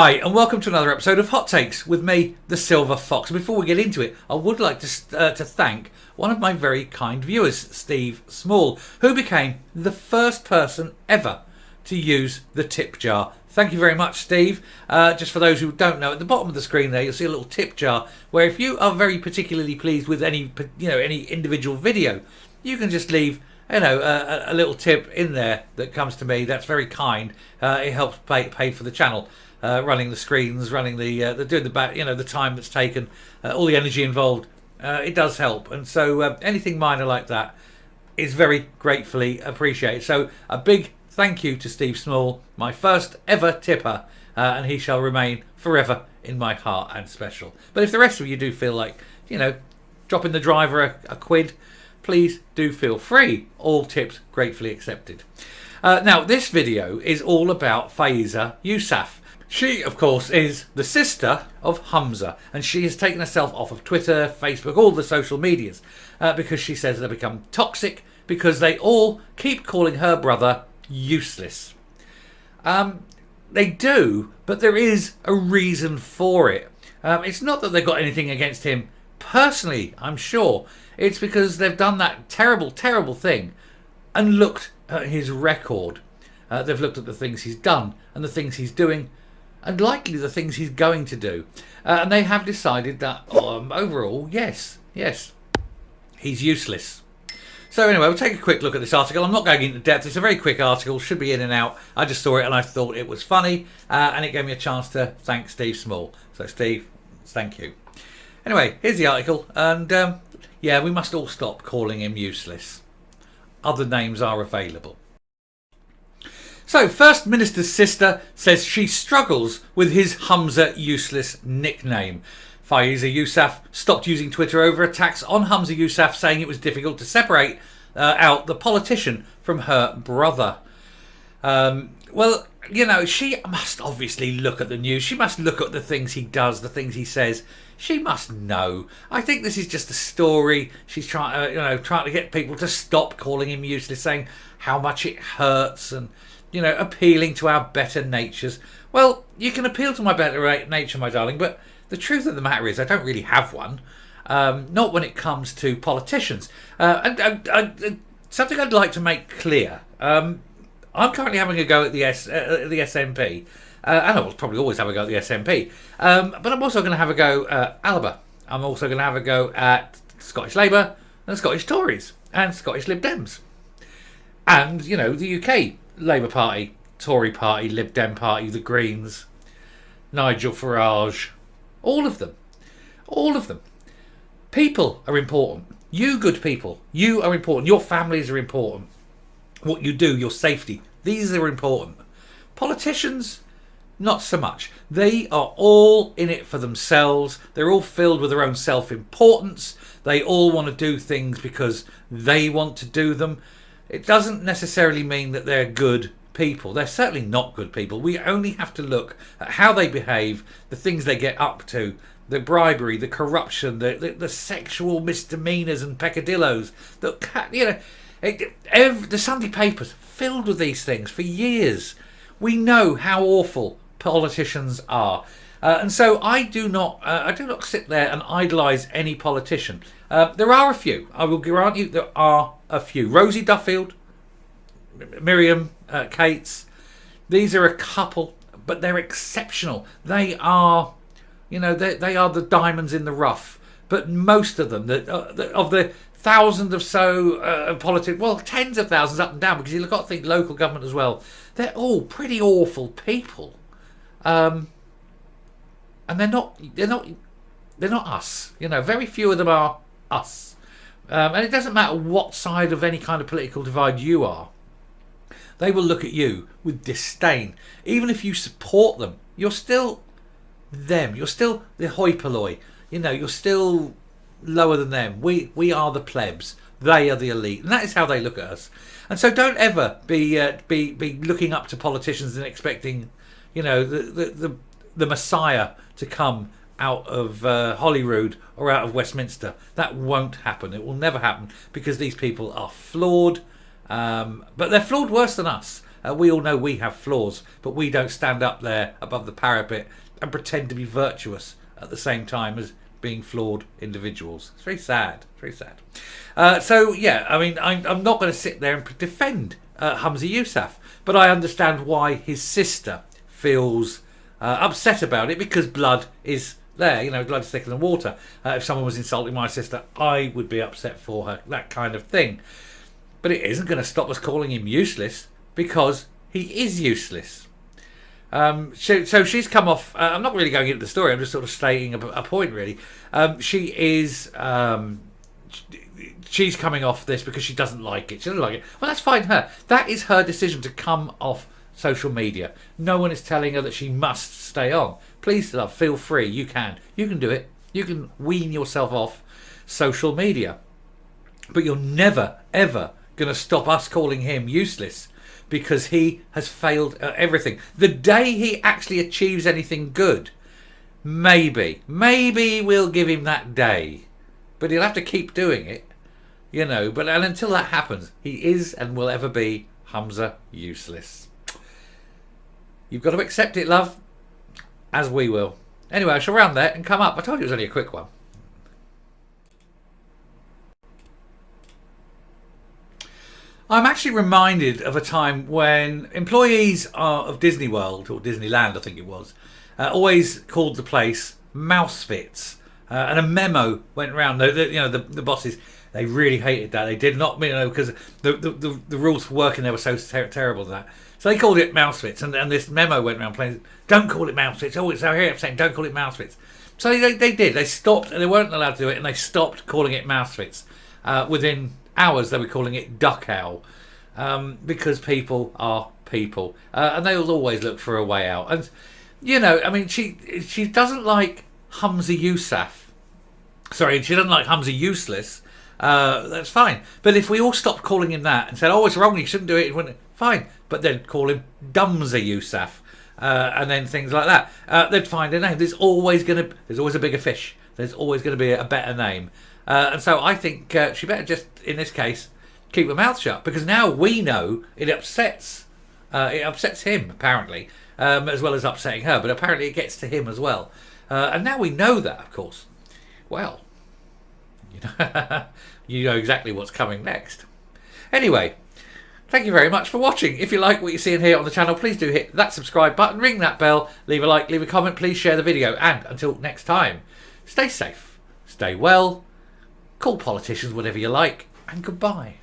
Hi, and welcome to another episode of Hot Takes with me, the Silver Fox. Before we get into it, I would like to thank one of my very kind viewers, Steve Small, who became the first person ever to use the tip jar. Thank you very much, Steve. Just for those who don't know, at the bottom of the screen there, you'll see a little tip jar where if you are very particularly pleased with any individual video, you can just leave a little tip in there that comes to me. That's very kind. It helps pay for the channel. Running the screens, running doing the back, the time that's taken, all the energy involved. It does help, and so anything minor like that is very gratefully appreciated. So a big thank you to Steve Small, my first ever tipper, and he shall remain forever in my heart and special. But if the rest of you do feel like, dropping the driver a quid, please do feel free. All tips gratefully accepted. Now, this video is all about Faiza Yousaf. She, of course, is the sister of Hamza, and she has taken herself off of Twitter, Facebook, all the social medias, because she says they've become toxic because they all keep calling her brother useless. They do, but there is a reason for it. It's not that they've got anything against him personally, I'm sure. It's because they've done that terrible, terrible thing and looked at his record. They've looked at the things he's done and the things he's doing, and likely the things he's going to do. And they have decided that overall, yes, he's useless. So anyway, we'll take a quick look at this article. I'm not going into depth. It's a very quick article, should be in and out. I just saw it and I thought it was funny, and it gave me a chance to thank Steve Small. So Steve, thank you. Anyway, here's the article, and we must all stop calling him useless. Other names are available. So, First Minister's sister says she struggles with his Hamza Useless nickname. Faiza Yousaf stopped using Twitter over attacks on Hamza Yousaf, saying it was difficult to separate out the politician from her brother. She must obviously look at the news. She must look at the things he does, the things he says. She must know. I think this is just a story. She's trying to get people to stop calling him useless, saying how much it hurts and appealing to our better natures. Well, you can appeal to my better nature, my darling, but the truth of the matter is I don't really have one. Not when it comes to politicians. Something I'd like to make clear. I'm currently having a go at the SNP. And I will probably always have a go at the SNP. But I'm also going to have a go at Alba. I'm also going to have a go at Scottish Labour and Scottish Tories and Scottish Lib Dems. And, the UK Labour Party, Tory Party, Lib Dem Party, the Greens, Nigel Farage, all of them. All of them. People are important. You good people, you are important. Your families are important. What you do, your safety, these are important. Politicians, not so much. They are all in it for themselves. They're all filled with their own self-importance. They all want to do things because they want to do them. It doesn't necessarily mean that they're good people. They're certainly not good people. We only have to look at how they behave, the things they get up to, the bribery, the corruption, the sexual misdemeanors and peccadillos. The Sunday papers filled with these things for years. We know how awful politicians are. And so I do not sit there and idolise any politician. There are a few. I will grant you there are a few. Rosie Duffield, Miriam Cates. These are a couple, but they're exceptional. They are, they are the diamonds in the rough. But most of them, of the thousands of so politics, well, tens of thousands up and down, because you've got to think local government as well. They're all pretty awful people. And they're not us. Very few of them are us. And it doesn't matter what side of any kind of political divide you are. They will look at you with disdain. Even if you support them, you're still them. You're still the hoi polloi. You're still lower than them. We are the plebs. They are the elite. And that is how they look at us. And so don't ever be looking up to politicians and expecting, the Messiah to come out of Holyrood or out of Westminster. That won't happen. It will never happen, because these people are flawed. But they're flawed worse than us. We all know we have flaws, but we don't stand up there above the parapet and pretend to be virtuous at the same time as being flawed individuals. It's very sad. Very sad. So yeah, I mean, I'm not going to sit there and defend Humza Yousaf, but I understand why his sister feels upset about it, because blood is there. You know, blood is thicker than water. If someone was insulting my sister, I would be upset for her. That kind of thing. But it isn't going to stop us calling him useless, because he is useless. So she's come off. I'm not really going into the story. I'm just sort of stating a point, really. She's coming off this because she doesn't like it. She doesn't like it. Well, that's fine. That is her decision to come off social media. No one is telling her that she must stay on. Please, love, feel free. You can do it. You can wean yourself off social media. But you're never, ever going to stop us calling him useless, because he has failed at everything. The day he actually achieves anything good, maybe we'll give him that day. But he'll have to keep doing it, you know. And until that happens, he is and will ever be Humza Youssless. You've got to accept it, love, as we will. Anyway, I shall round there and come up. I told you it was only a quick one. I'm actually reminded of a time when employees of Disney World, or Disneyland I think it was, always called the place Mousefits. And a memo went around. The bosses, they really hated that. They did not, because the rules for working there were so terrible that. So they called it Mousefits, and this memo went around playing, don't call it Mousefits. Oh, it's so here saying don't call it Mousefits. So they did. They stopped, and they weren't allowed to do it, and they stopped calling it Mousefits. Within hours, they were calling it Duck Owl, because people are people, and they will always look for a way out. And she doesn't like Humza Yousaf. Sorry, she doesn't like Humza Youssless. That's fine. But if we all stopped calling him that and said, "Oh, it's wrong, you shouldn't do it," fine. But then call him Dumza Yousaf, and then things like that. They'd find a name. There's always a bigger fish. There's always going to be a better name. And so I think she better just, in this case, keep her mouth shut, because now we know it upsets him, apparently, as well as upsetting her. But apparently it gets to him as well. And now we know that, of course. Well, you know exactly what's coming next. Anyway, thank you very much for watching. If you like what you see and hear on the channel, please do hit that subscribe button, ring that bell, leave a like, leave a comment, please share the video. And until next time, stay safe, stay well, call politicians whatever you like, and goodbye.